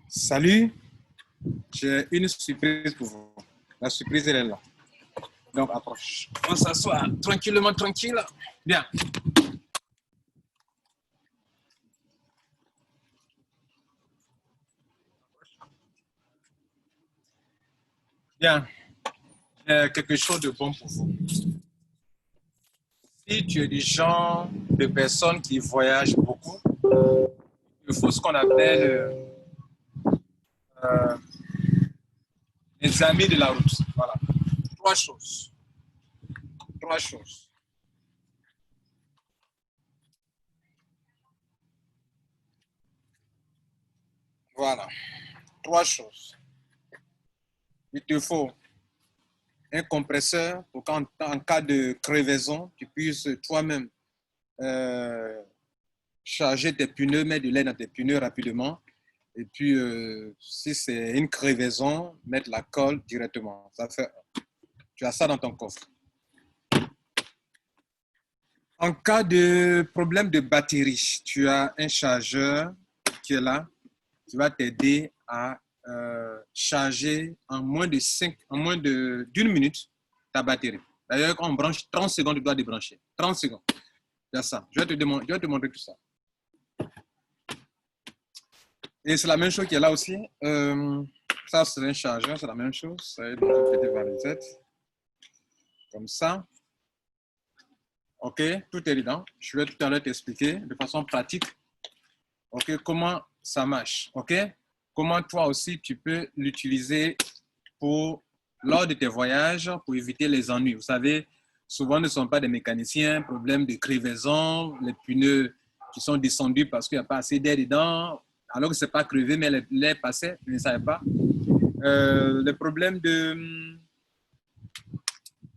Salut, j'ai une surprise pour vous. La surprise, elle est là. Donc, approche. On s'assoit tranquillement, tranquille. Bien. Bien. J'ai quelque chose de bon pour vous. Si tu es du genre de personnes qui voyagent beaucoup, il faut ce qu'on appelle euh, les amis de la route. Voilà. Trois choses. Trois choses. Voilà. Trois choses. Il te faut un compresseur pour qu'en cas de crevaison, tu puisses toi-même euh, charger tes pneus, mettre de l'air dans tes pneus rapidement. Et puis, si c'est une crevaison, mettre la colle directement. Ça fait, tu as ça dans ton coffre. En cas de problème de batterie, tu as un chargeur qui est là, qui va t'aider à charger en moins de 5, en moins d'une minute ta batterie. D'ailleurs, quand on branche 30 secondes, tu dois débrancher. 30 secondes. Il y a ça. Je vais te montrer tout ça. Et c'est la même chose qui est là aussi. Ça, c'est un chargeur, c'est la même chose. Ça est dans une petite valisette. Comme ça. OK, tout est dedans. Je vais tout à l'heure t'expliquer de façon pratique. OK, comment ça marche. OK, comment toi aussi tu peux l'utiliser pour lors de tes voyages pour éviter les ennuis. Vous savez, souvent ne sont pas des mécaniciens, problème de crevaison, les pneus qui sont descendus parce qu'il n'y a pas assez d'air dedans, alors que ce n'est pas crevé, mais l'air passait, je ne savais pas. Les problèmes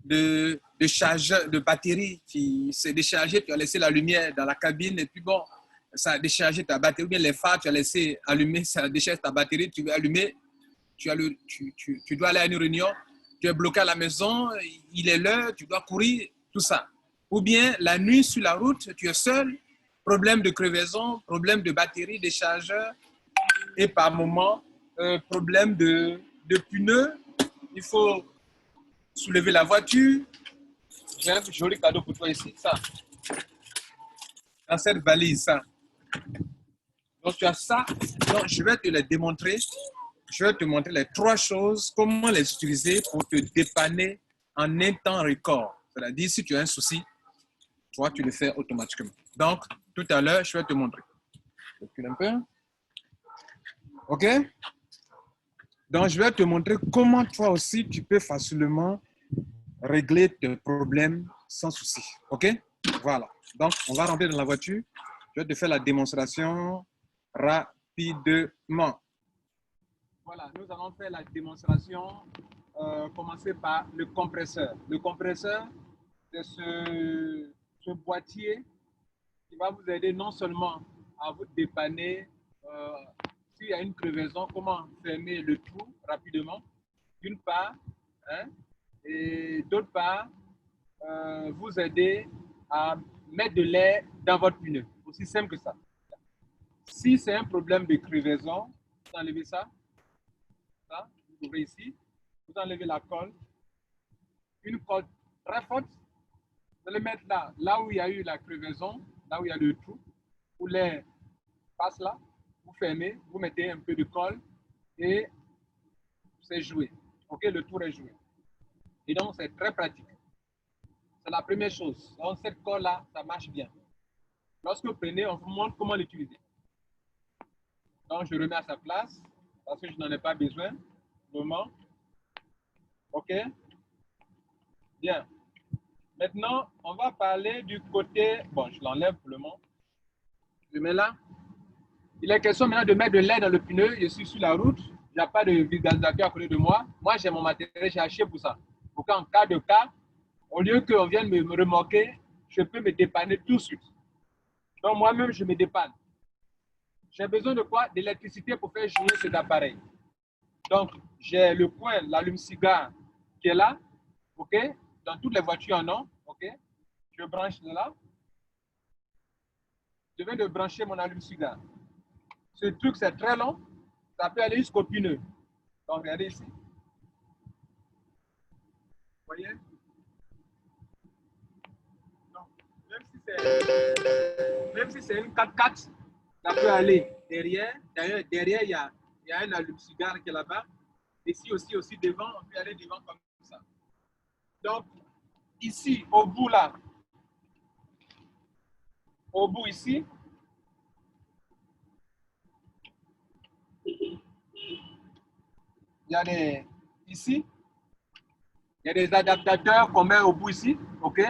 de chargeur, de batterie qui s'est déchargé, tu as laissé la lumière dans la cabine et puis bon, ça a déchargé ta batterie, ou bien les phares, tu as laissé allumer, ça décharge ta batterie, tu veux allumer, tu dois aller à une réunion, tu es bloqué à la maison, il est l'heure, tu dois courir, tout ça. Ou bien la nuit sur la route, tu es seul, problème de crevaison, problème de batterie, de chargeur, et par moment, problème de pneus. Il faut soulever la voiture. J'ai un joli cadeau pour toi ici, ça. Dans cette valise, ça. Donc tu as ça. Donc je vais te les démontrer. Je vais te montrer les trois choses, comment les utiliser pour te dépanner en un temps record. C'est-à-dire, si tu as un souci, toi, tu le fais automatiquement. Donc, tout à l'heure, je vais te montrer. Recule un peu. OK? Donc, je vais te montrer comment toi aussi, tu peux facilement régler tes problèmes sans souci. OK? Voilà. Donc, on va rentrer dans la voiture. Je vais te faire la démonstration rapidement. Voilà, nous allons faire la démonstration. Commencer par le compresseur. Le compresseur, c'est ce boîtier qui va vous aider non seulement à vous dépanner s'il y a une crevaison, comment fermer le trou rapidement, d'une part, hein, et d'autre part, vous aider à mettre de l'air dans votre pneu. Aussi simple que ça. Si c'est un problème de crevaison, vous enlevez ça, vous ouvrez ici, vous enlevez la colle, une colle très forte, vous allez mettre là où il y a eu la crevaison, là où il y a le trou, où l'air passe là, vous fermez, vous mettez un peu de colle et c'est joué. OK, le tour est joué. Et donc, c'est très pratique. C'est la première chose. Donc, cette colle-là, ça marche bien. Lorsque vous prenez, on vous montre comment l'utiliser. Donc, je remets à sa place parce que je n'en ai pas besoin. Moment. OK? Bien. Maintenant, on va parler du côté... Bon, je l'enlève pour le moment. Je mets là. Il est question maintenant de mettre de l'air dans le pneu. Je suis sur la route. Il n'y a pas de vulgarisateur à côté de moi. Moi, j'ai mon matériel, j'ai acheté pour ça. Pour qu'en cas de cas, au lieu qu'on vienne me remorquer, je peux me dépanner tout de suite. Donc, moi-même, je me dépanne. J'ai besoin de quoi? D'électricité pour faire jouer cet appareil. Donc, j'ai le coin, l'allume-cigare qui est là. OK? Dans toutes les voitures en ont. OK? Je branche là. Je viens de brancher mon allume-cigare. Ce truc, c'est très long. Ça peut aller jusqu'au pneu. Donc, regardez ici. Vous voyez? Donc, même si c'est une 4x4, ça peut aller derrière. D'ailleurs, derrière, il y a un allume-cigare qui est là-bas. Ici aussi devant, on peut aller devant comme ça. Donc, ici, au bout là, au bout ici, il y a des, ici, il y a des adaptateurs qu'on met au bout ici, ok?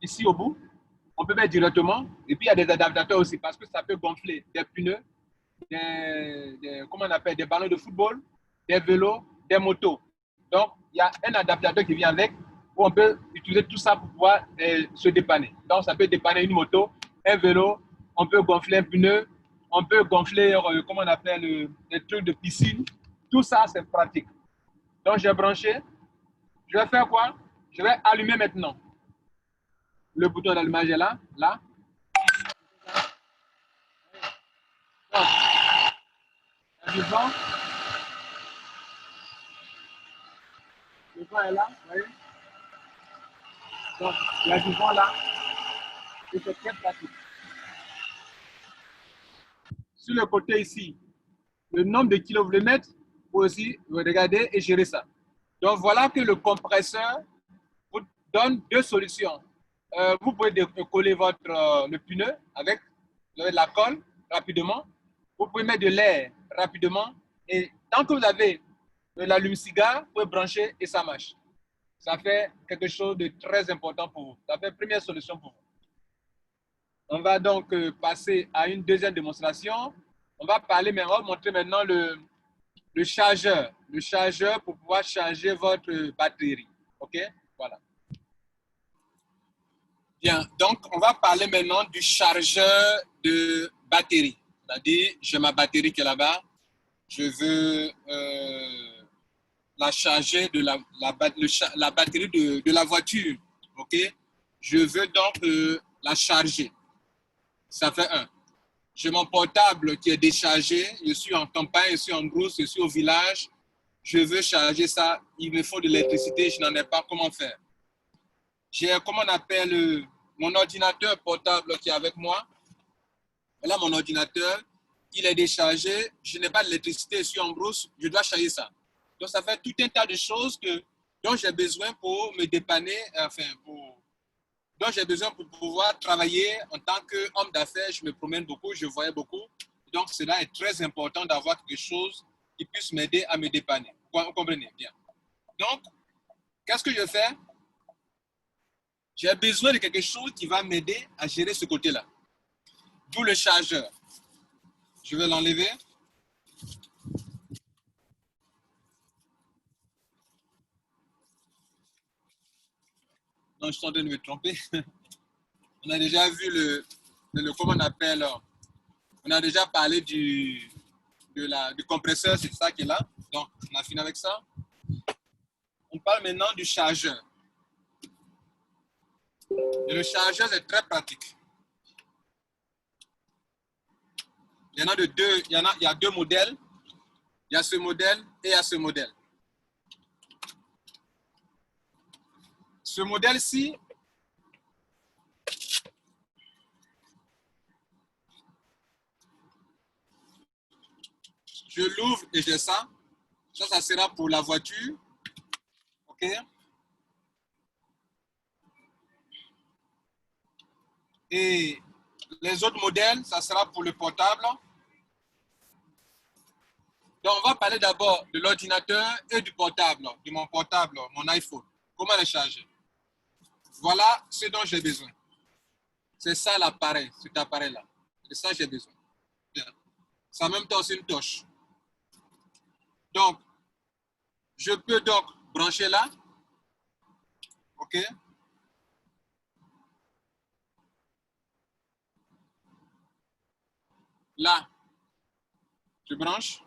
Ici au bout, on peut mettre directement. Et puis il y a des adaptateurs aussi parce que ça peut gonfler des pneus, comment on appelle, des ballons de football, des vélos, des motos. Donc il y a un adaptateur qui vient avec où on peut utiliser tout ça pour pouvoir se dépanner. Donc ça peut dépanner une moto, un vélo, on peut gonfler un pneu, on peut gonfler, comment on appelle, les trucs de piscine. Tout ça, c'est pratique. Donc j'ai branché. Je vais faire quoi? Je vais allumer maintenant. Le bouton d'allumage est là, là. Donc, il y a du vent. Le vent est là, vous voyez? Donc, il y a du vent là. Et c'est très pratique. Sur le côté ici, le nombre de kilomètres, vous aussi regarder et gérer ça. Donc, voilà que le compresseur vous donne deux solutions. Vous pouvez coller le pneu avec de la colle rapidement. Vous pouvez mettre de l'air rapidement. Et tant que vous avez de l'allume-cigare, vous pouvez brancher et ça marche. Ça fait quelque chose de très important pour vous. Ça fait la première solution pour vous. On va donc passer à une deuxième démonstration. On va parler, mais on va montrer maintenant le chargeur. Le chargeur pour pouvoir charger votre batterie. OK? Voilà. Bien, donc on va parler maintenant du chargeur de batterie. C'est-à-dire, j'ai ma batterie qui est là-bas. Je veux la charger de la batterie de la voiture. OK? Je veux donc la charger. Ça fait un. J'ai mon portable qui est déchargé. Je suis en campagne, je suis en brousse, je suis au village. Je veux charger ça. Il me faut de l'électricité. Je n'en ai pas comment faire. J'ai, comment on appelle, mon ordinateur portable qui est avec moi. Et là, mon ordinateur, il est déchargé. Je n'ai pas d'électricité, je suis en brousse. Je dois charger ça. Donc, ça fait tout un tas de choses dont j'ai besoin pour me dépanner, dont j'ai besoin pour pouvoir travailler en tant qu'homme d'affaires. Je me promène beaucoup, je voyage beaucoup. Donc, cela est très important d'avoir quelque chose qui puisse m'aider à me dépanner. Vous comprenez bien. Donc, qu'est-ce que je fais? J'ai besoin de quelque chose qui va m'aider à gérer ce côté-là. D'où le chargeur. Je vais l'enlever. Non, je suis en train de me tromper. On a déjà vu comment on appelle, on a déjà parlé du compresseur, c'est ça qui est là. Donc, on a fini avec ça. On parle maintenant du chargeur. Et le chargeur est très pratique. Il y en a il y a deux modèles. Il y a ce modèle et il y a ce modèle. Ce modèle-ci, je l'ouvre et j'ai ça. Ça sera pour la voiture. OK? Et les autres modèles, ça sera pour le portable. Donc, on va parler d'abord de l'ordinateur et du portable, de mon portable, mon iPhone. Comment le charger? Voilà ce dont j'ai besoin. C'est ça l'appareil, cet appareil-là. C'est ça que j'ai besoin. Bien. Ça en même temps, c'est une torche. Donc, je peux donc brancher là. OK? Là, je branche.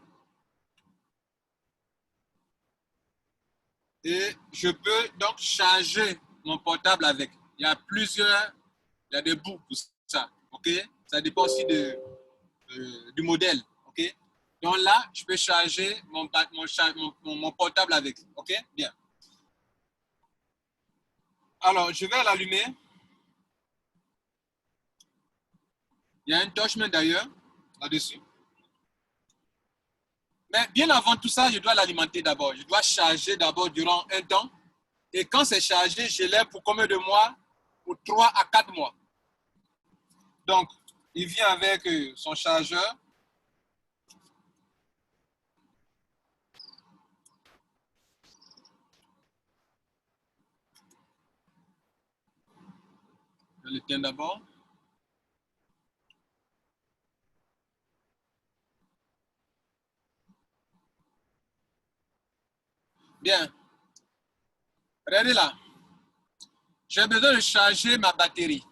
Et je peux donc charger mon portable avec. Il y a il y a des bouts pour ça. OK? Ça dépend aussi du modèle. OK? Donc là, je peux charger mon portable avec. OK? Bien. Alors, je vais l'allumer. Il y a un touchman d'ailleurs, là-dessus. Mais bien avant tout ça, je dois l'alimenter d'abord. Je dois charger d'abord durant un temps. Et quand c'est chargé, je l'ai pour combien de mois? Pour 3 à 4 mois. Donc, il vient avec son chargeur. Je l'éteins d'abord. Bien. Regardez là. J'ai besoin de charger ma batterie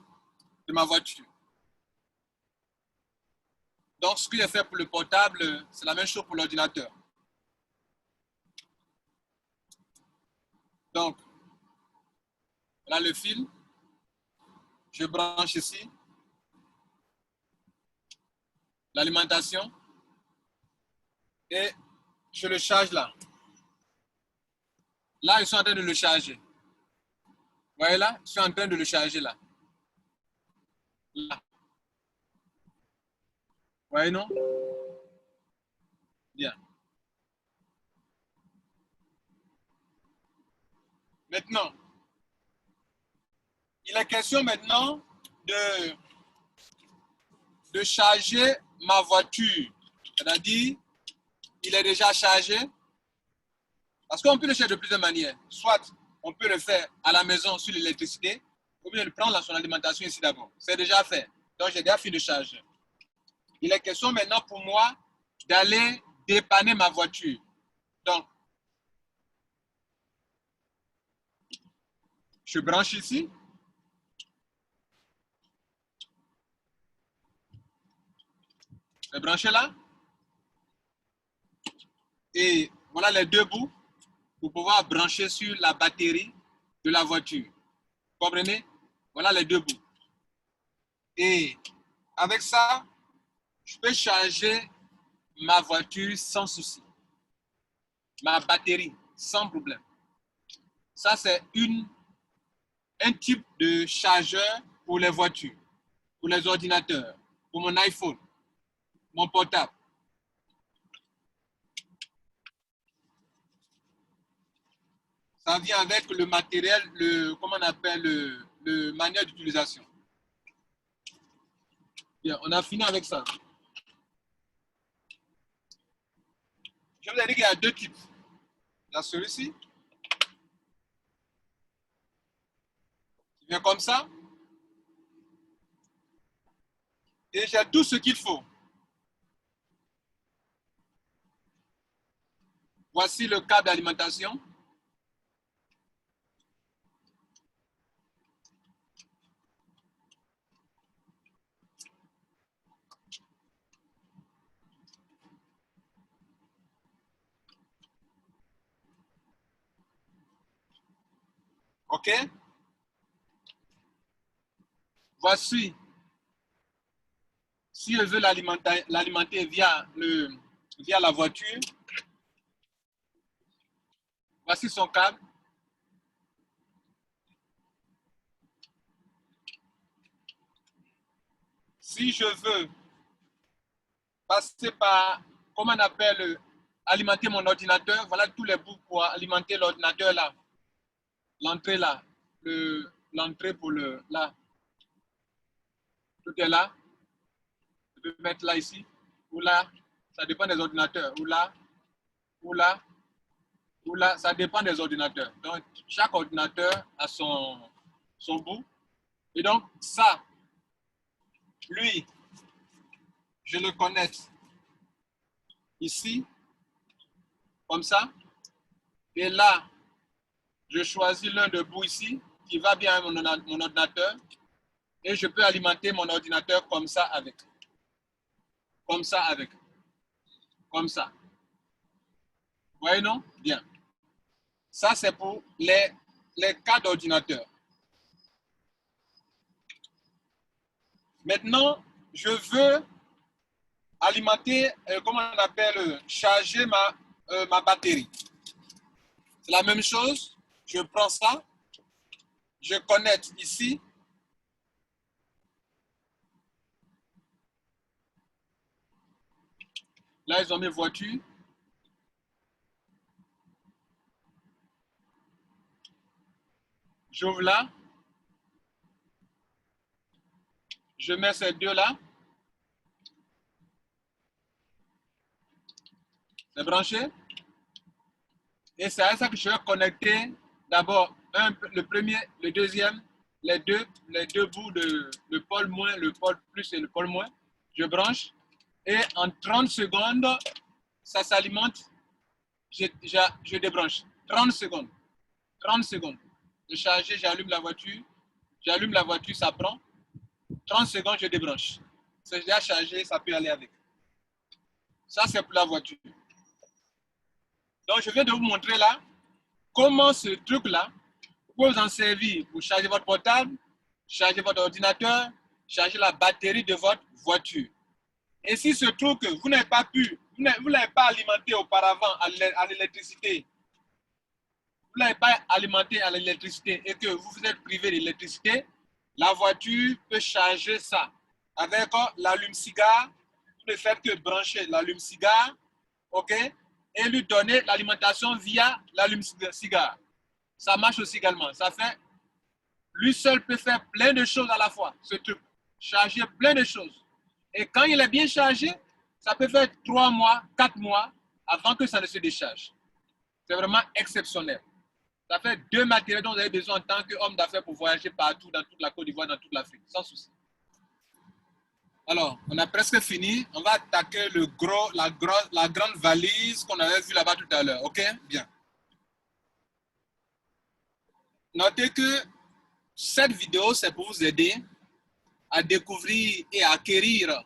de ma voiture. Donc, ce que j'ai fait pour le portable, c'est la même chose pour l'ordinateur. Donc, voilà le fil. Je branche ici. L'alimentation. Et je le charge là. Là, ils sont en train de le charger. Vous voyez là? Je suis en train de le charger là. Là. Vous voyez non? Bien. Maintenant, il est question maintenant de charger ma voiture. C'est-à-dire, il est déjà chargé. Parce qu'on peut le charger de plusieurs manières. Soit on peut le faire à la maison sur l'électricité, ou bien le prendre son alimentation ici d'abord. C'est déjà fait. Donc, j'ai déjà fini de charger. Il est question maintenant pour moi d'aller dépanner ma voiture. Donc, je branche ici. Je vais brancher là. Et voilà les deux bouts pour pouvoir brancher sur la batterie de la voiture. Vous comprenez? Voilà les deux bouts. Et avec ça, je peux charger ma voiture sans souci. Ma batterie, sans problème. Ça, c'est un type de chargeur pour les voitures, pour les ordinateurs, pour mon iPhone, mon portable. Ça vient avec le matériel, comment on appelle, le manuel d'utilisation. Bien, on a fini avec ça. Je vous ai dit qu'il y a deux types. Il y a celui-ci, qui vient comme ça. Et j'ai tout ce qu'il faut. Voici le câble d'alimentation. OK? Voici, si je veux l'alimenter via la voiture, voici son câble. Si je veux passer par, comment on appelle, alimenter mon ordinateur, voilà tous les bouts pour alimenter l'ordinateur là. L'entrée là, l'entrée pour là. Tout est là. Je peux mettre là ici, ou là. Ça dépend des ordinateurs. Ou là, ou là, ou là. Ça dépend des ordinateurs. Donc, chaque ordinateur a son bout. Et donc, ça, lui, je le connecte ici, comme ça. Et là, je choisis l'un de bouts ici, qui va bien avec mon ordinateur. Et je peux alimenter mon ordinateur comme ça avec. Comme ça avec. Comme ça. Vous voyez, non? Bien. Ça, c'est pour les cas d'ordinateur. Maintenant, je veux alimenter, comment on appelle, charger ma batterie. C'est la même chose. Je prends ça, je connecte ici. Là, ils ont mis voiture. J'ouvre là. Je mets ces deux-là. C'est branché. Et c'est à ça que je vais connecter d'abord le premier, le deuxième, les deux bouts de le pôle moins, le pôle plus et le pôle moins. Je branche. Et en 30 secondes, ça s'alimente. Je débranche. 30 secondes. 30 secondes. De charger, j'allume la voiture. J'allume la voiture, ça prend. 30 secondes, je débranche. C'est déjà chargé, ça peut aller avec. Ça, c'est pour la voiture. Donc, je viens de vous montrer là comment ce truc-là, vous pouvez vous en servir pour charger votre portable, charger votre ordinateur, charger la batterie de votre voiture. Et si ce truc, vous n'avez pas pu, vous n'avez pas alimenté auparavant à l'électricité, vous n'avez pas alimenté à l'électricité et que vous vous êtes privé d'électricité, la voiture peut charger ça avec l'allume-cigare. Vous ne faites que brancher l'allume-cigare, ok, et lui donner l'alimentation via l'allume-cigare. Ça marche aussi également. Ça fait, lui seul peut faire plein de choses à la fois, ce truc. Charger plein de choses. Et quand il est bien chargé, ça peut faire 3 mois, 4 mois avant que ça ne se décharge. C'est vraiment exceptionnel. Ça fait 2 matériels dont vous avez besoin en tant qu'homme d'affaires pour voyager partout dans toute la Côte d'Ivoire, dans toute l'Afrique, sans souci. Alors, on a presque fini. On va attaquer la grande valise qu'on avait vue là-bas tout à l'heure. OK? Bien. Notez que cette vidéo, c'est pour vous aider à découvrir et à acquérir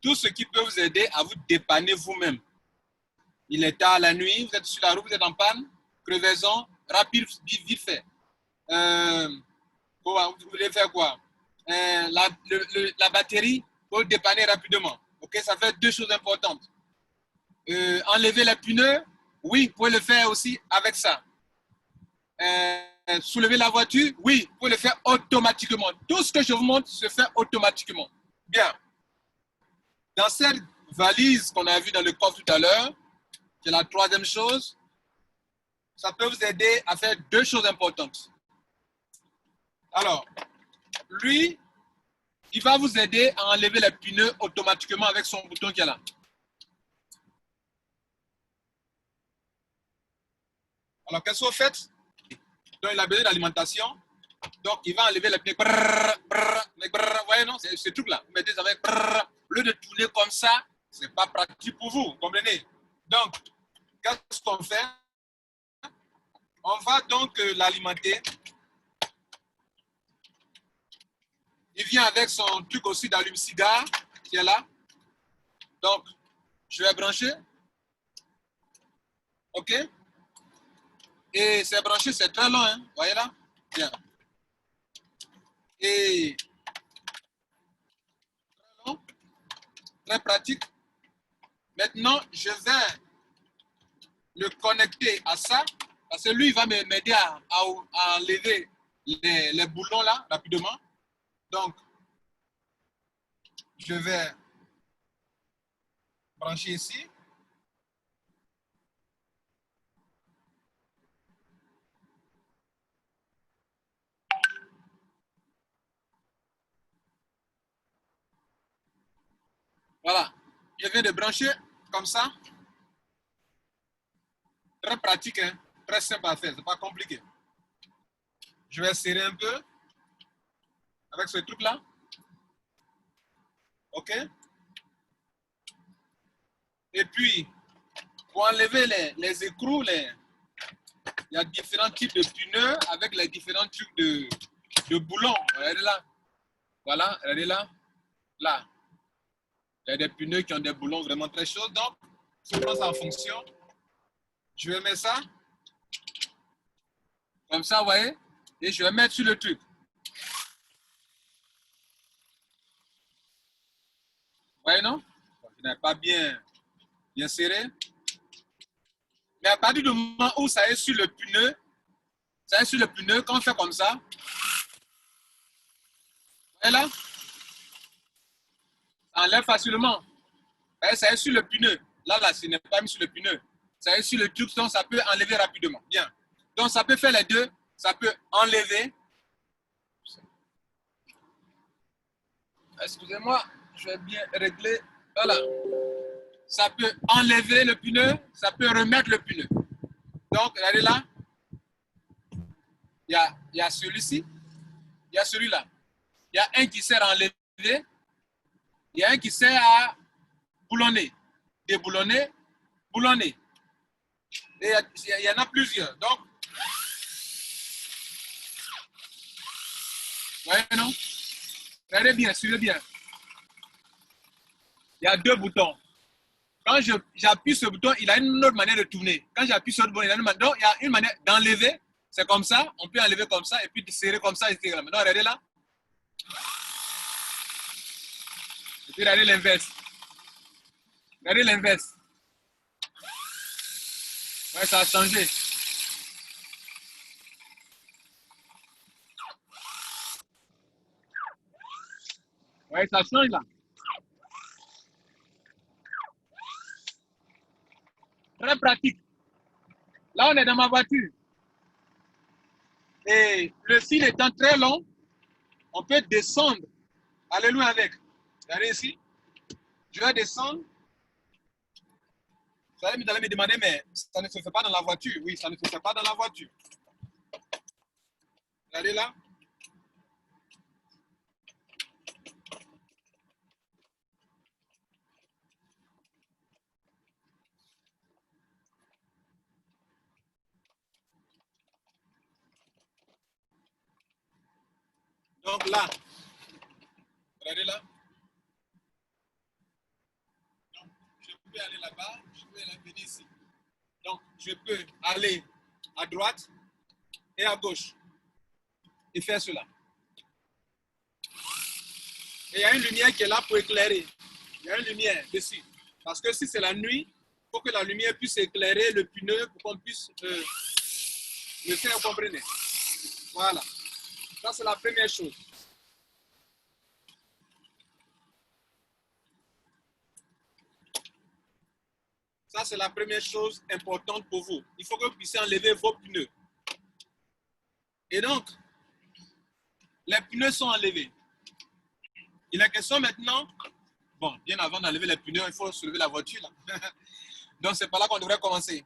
tout ce qui peut vous aider à vous dépanner vous-même. Il est tard la nuit, vous êtes sur la route, vous êtes en panne, crevaison, rapide, vite fait. Vous voulez faire quoi? La batterie pour dépanner rapidement. Ok, ça fait 2 choses importantes. Enlever les pneus, oui, vous pouvez le faire aussi avec ça. Soulever la voiture, oui, vous pouvez le faire automatiquement. Tout ce que je vous montre se fait automatiquement. Bien. Dans cette valise qu'on a vue dans le coffre tout à l'heure, c'est la 3e chose, ça peut vous aider à faire 2 choses importantes. Alors, lui, il va vous aider à enlever les pneus automatiquement avec son bouton qui est là. Alors, qu'est-ce que vous faites? Donc, il a besoin d'alimentation. Donc, il va enlever les pneus. Vous voyez, non? C'est ce truc-là. Vous mettez avec. Au lieu de tourner comme ça, ce n'est pas pratique pour vous. Vous comprenez? Donc, qu'est-ce qu'on fait? On va donc l'alimenter. Il vient avec son truc aussi d'allume-cigare qui est là. Donc, je vais brancher. OK? Et c'est branché, c'est très long. Hein? Vous voyez là? Bien. Et très long, très pratique. Maintenant, je vais le connecter à ça, parce que lui, il va m'aider à enlever les boulons là, rapidement. Donc, je vais brancher ici. Voilà. Je viens de brancher comme ça. Très pratique, hein? Très simple à faire, c'est pas compliqué. Je vais serrer un peu avec ce truc-là. OK? Et puis, pour enlever les écrous, il y a différents types de pneus avec les différents types de boulons. Regardez là. Voilà, regardez là. Là. Il y a des pneus qui ont des boulons vraiment très chauds. Donc, je prends ça en fonction. Je vais mettre ça. Comme ça, vous voyez. Et je vais mettre sur le truc. Vous voyez, non? n'est pas bien serré. Mais à partir du moment où ça est sur le pneu, quand on fait comme ça, et là, ça enlève facilement. Et ça est sur le pneu. Là, ce n'est pas mis sur le pneu. Ça est sur le truc, donc ça peut enlever rapidement. Bien. Donc, ça peut faire les deux. Ça peut enlever. Excusez-moi, je vais bien régler. Voilà. Ça peut enlever le pneu, ça peut remettre le pneu. Donc, regardez là. Il y a celui-ci. Il y a celui-là. Il y a un qui sert à enlever. Il y a un qui sert à boulonner. Déboulonner, boulonner. Et il y en a plusieurs. Donc, vous voyez, non? Regardez bien, suivez bien. Il y a deux boutons. Quand j'appuie sur ce bouton, il a une autre manière de tourner. Quand j'appuie sur le bouton, il a une manière. Donc, il y a une manière d'enlever. C'est comme ça. On peut enlever comme ça et puis serrer comme ça. Donc, regardez là. Et puis, regardez l'inverse. Regardez l'inverse. Ouais, ça a changé. Ouais, ça change là. Très pratique. Là, on est dans ma voiture. Et le fil étant très long, on peut descendre. Aller loin avec. Regardez ici. Je vais descendre. Vous allez me demander, mais ça ne se fait pas dans la voiture. Oui, ça ne se fait pas dans la voiture. Regardez là. Donc là, regardez là. Donc, je peux aller là-bas, je peux aller venir ici. Donc, je peux aller à droite et à gauche et faire cela. Et il y a une lumière qui est là pour éclairer. Il y a une lumière dessus. Parce que si c'est la nuit, il faut que la lumière puisse éclairer le pneu pour qu'on puisse le faire, vous comprenez? Voilà. Ça, c'est la première chose. Ça, c'est la première chose importante pour vous. Il faut que vous puissiez enlever vos pneus. Et donc, les pneus sont enlevés. Il est question maintenant, bon, bien avant d'enlever les pneus, il faut soulever la voiture. Là. Donc, c'est par là qu'on devrait commencer.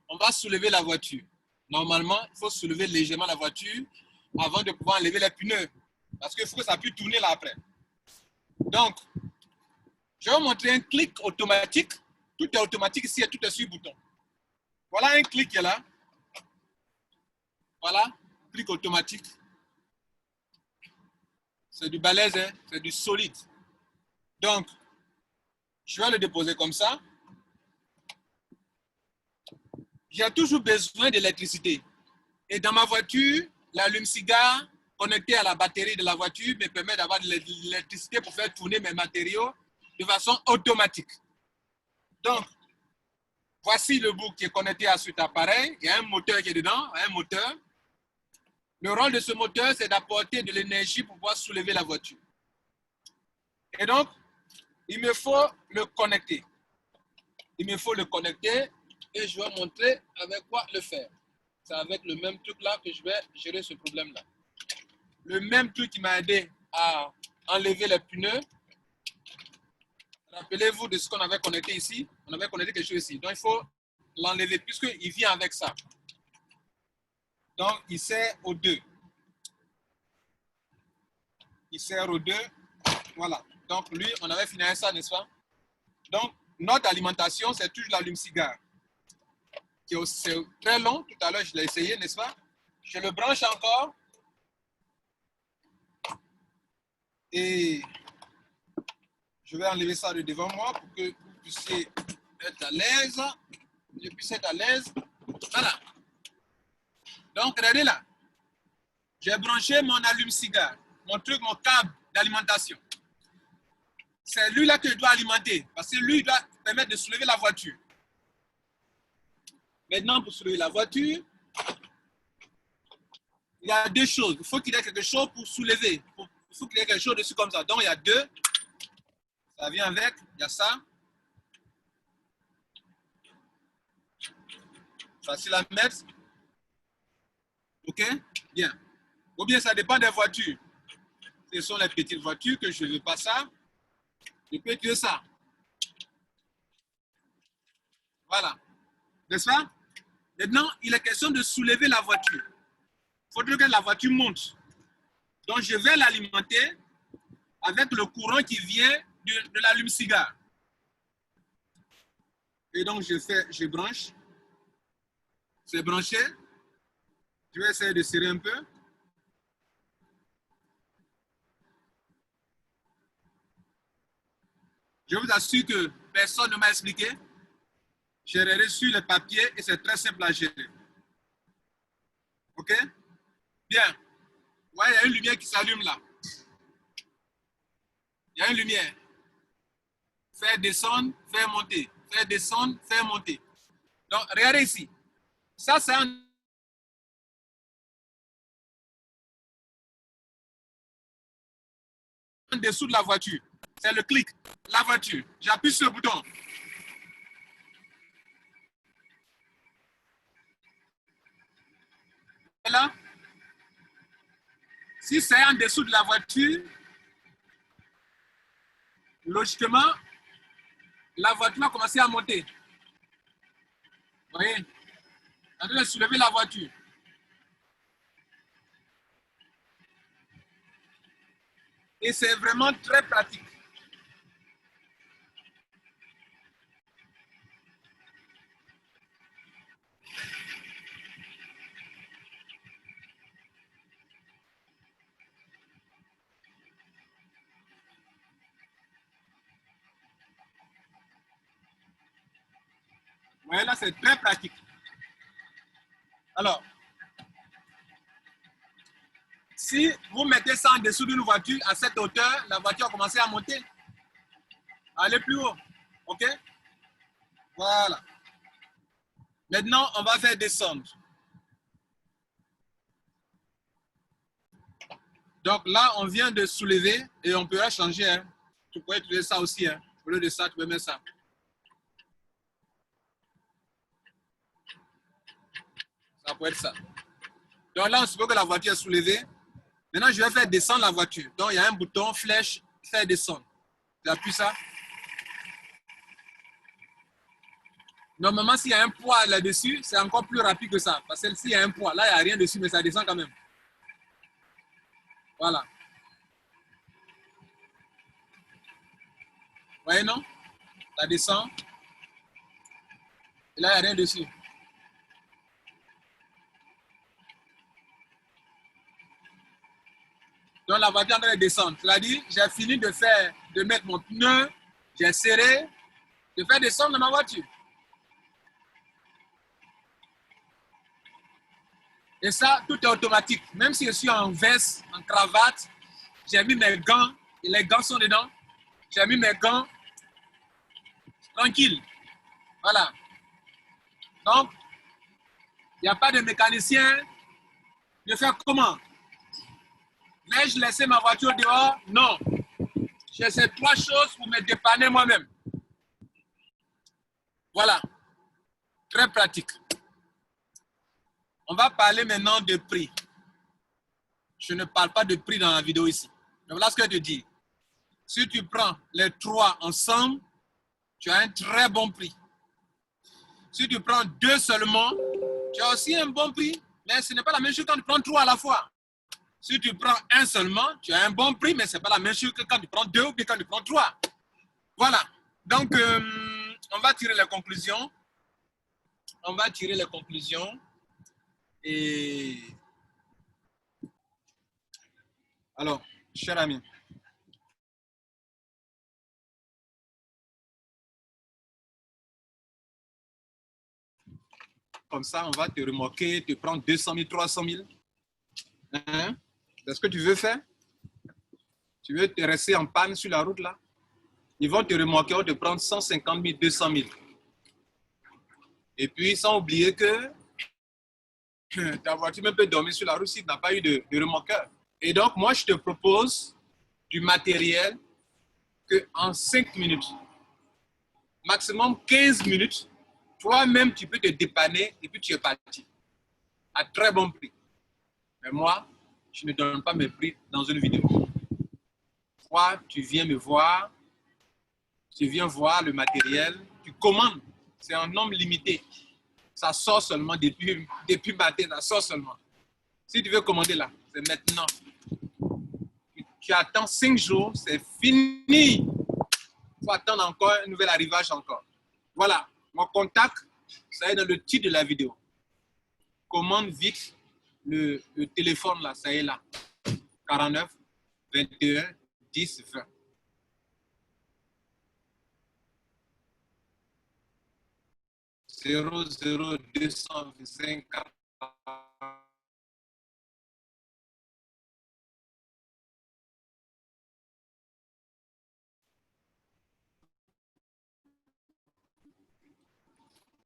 On va soulever la voiture. Normalement, il faut soulever légèrement la voiture avant de pouvoir enlever les pneus. Parce qu'il faut que ça puisse tourner là après. Donc, je vais vous montrer un clic automatique. Tout est automatique ici et tout est sur le bouton. Voilà un clic qui est là. Voilà, clic automatique. C'est du balèze, hein? C'est du solide. Donc, je vais le déposer comme ça. J'ai toujours besoin d'électricité. Et dans ma voiture, l'allume-cigare connecté à la batterie de la voiture me permet d'avoir de l'électricité pour faire tourner mes matériaux de façon automatique. Donc, voici le bout qui est connecté à cet appareil. Il y a un moteur qui est dedans, un moteur. Le rôle de ce moteur, c'est d'apporter de l'énergie pour pouvoir soulever la voiture. Et donc, il me faut le connecter. Il me faut le connecter et je vais montrer avec quoi le faire. C'est avec le même truc là que je vais gérer ce problème-là. Le même truc qui m'a aidé à enlever les pneus. Rappelez-vous de ce qu'on avait connecté ici. On avait connecté quelque chose ici. Donc, il faut l'enlever puisqu'il vient avec ça. Donc, il sert aux deux. Il sert aux deux. Voilà. Donc, lui, on avait fini avec ça, n'est-ce pas? Donc, notre alimentation, c'est toujours l'allume-cigare. C'est très long. Tout à l'heure, je l'ai essayé, n'est-ce pas? Je le branche encore. Et je vais enlever ça de devant moi pour que vous puissiez être à l'aise. Je puisse être à l'aise. Voilà. Donc, regardez là. J'ai branché mon allume-cigare, mon câble d'alimentation. c'est lui là que je dois alimenter. Parce que lui, il doit permettre de soulever la voiture. Maintenant, pour soulever la voiture, il y a deux choses. Il faut qu'il y ait quelque chose pour soulever. Il faut qu'il y ait quelque chose dessus comme ça. Donc, il y a deux. Ça vient avec. Il y a ça. Facile à mettre. OK? Bien. Ou bien, ça dépend des voitures. Ce sont les petites voitures que je ne veux pas ça. Je peux tuer ça. Voilà. N'est-ce pas? Maintenant, il est question de soulever la voiture. Il faudrait que la voiture monte. Donc, je vais l'alimenter avec le courant qui vient de l'allume-cigare. Et donc, je branche. C'est branché. Je vais essayer de serrer un peu. Je vous assure que personne ne m'a expliqué. J'ai reçu le papier et c'est très simple à gérer. OK? Bien. Ouais, il y a une lumière qui s'allume là. Il y a une lumière. Faire descendre, faire monter. Faire descendre, faire monter. Donc, regardez ici. Ça, c'est en dessous de la voiture. C'est le clic. La voiture. J'appuie sur le bouton. Et là, si c'est en dessous de la voiture, logiquement, la voiture va commencer à monter. Vous voyez? En train de soulever la voiture. Et c'est vraiment très pratique. Vous voyez là, c'est très pratique. Alors, si vous mettez ça en dessous d'une voiture à cette hauteur, la voiture va commencer à monter, à aller plus haut. OK? Voilà. Maintenant, on va faire descendre. Donc là, on vient de soulever et on peut changer. Hein. Tu pourrais utiliser ça aussi. Hein. Au lieu de ça, tu peux mettre ça. Ça peut être ça. Donc là, on suppose que la voiture est soulevée. Maintenant, je vais faire descendre la voiture. Donc, il y a un bouton flèche, faire descendre. J'appuie ça. Normalement, s'il y a un poids là-dessus, c'est encore plus rapide que ça. Parce que s'il y a un poids, là, il n'y a rien dessus, mais ça descend quand même. Voilà. Vous voyez, non? Ça descend. Et là, il n'y a rien dessus. Donc, la voiture est en train de descendre. C'est-à-dire, j'ai fini de mettre mon pneu, j'ai serré, de faire descendre ma voiture. Et ça, tout est automatique. Même si je suis en veste, en cravate, j'ai mis mes gants, et les gants sont dedans. J'ai mis mes gants, tranquille. Voilà. Donc, il n'y a pas de mécanicien. Je fais comment? Vais-je laisser ma voiture dehors? Non. J'ai ces trois choses pour me dépanner moi-même. Voilà. Très pratique. On va parler maintenant de prix. Je ne parle pas de prix dans la vidéo ici. Donc voilà ce que je te dis. Si tu prends les trois ensemble, tu as un très bon prix. Si tu prends deux seulement, tu as aussi un bon prix. Mais ce n'est pas la même chose quand tu prends trois à la fois. Si tu prends un seulement, tu as un bon prix, mais ce n'est pas la même chose que quand tu prends deux ou bien quand tu prends trois. Voilà. Donc, on va tirer les conclusions. On va tirer les conclusions. Et alors, cher ami, comme ça, on va te remorquer, te prendre 200 000, 300 000. C'est ce que tu veux faire? Tu veux te rester en panne sur la route là? Ils vont te remorquer, ils vont te prendre 150 000, 200 000. Et puis, sans oublier que ta voiture même peut dormir sur la route si tu n'as pas eu de remorqueur. Et donc, moi, je te propose du matériel qu'en 5 minutes, maximum 15 minutes, toi-même, tu peux te dépanner et puis tu es parti. À très bon prix. Mais moi, je ne donne pas mes prix dans une vidéo. Toi, tu viens me voir, tu viens voir le matériel, tu commandes. C'est un nombre limité. Ça sort seulement depuis matin, ça sort seulement. Si tu veux commander là, c'est maintenant. Tu attends 5 jours, c'est fini. Il faut attendre encore un nouvel arrivage encore. Voilà, mon contact, ça est dans le titre de la vidéo. Commande vite le téléphone là, ça est là. 49 21 10 20. Zéro 225 40.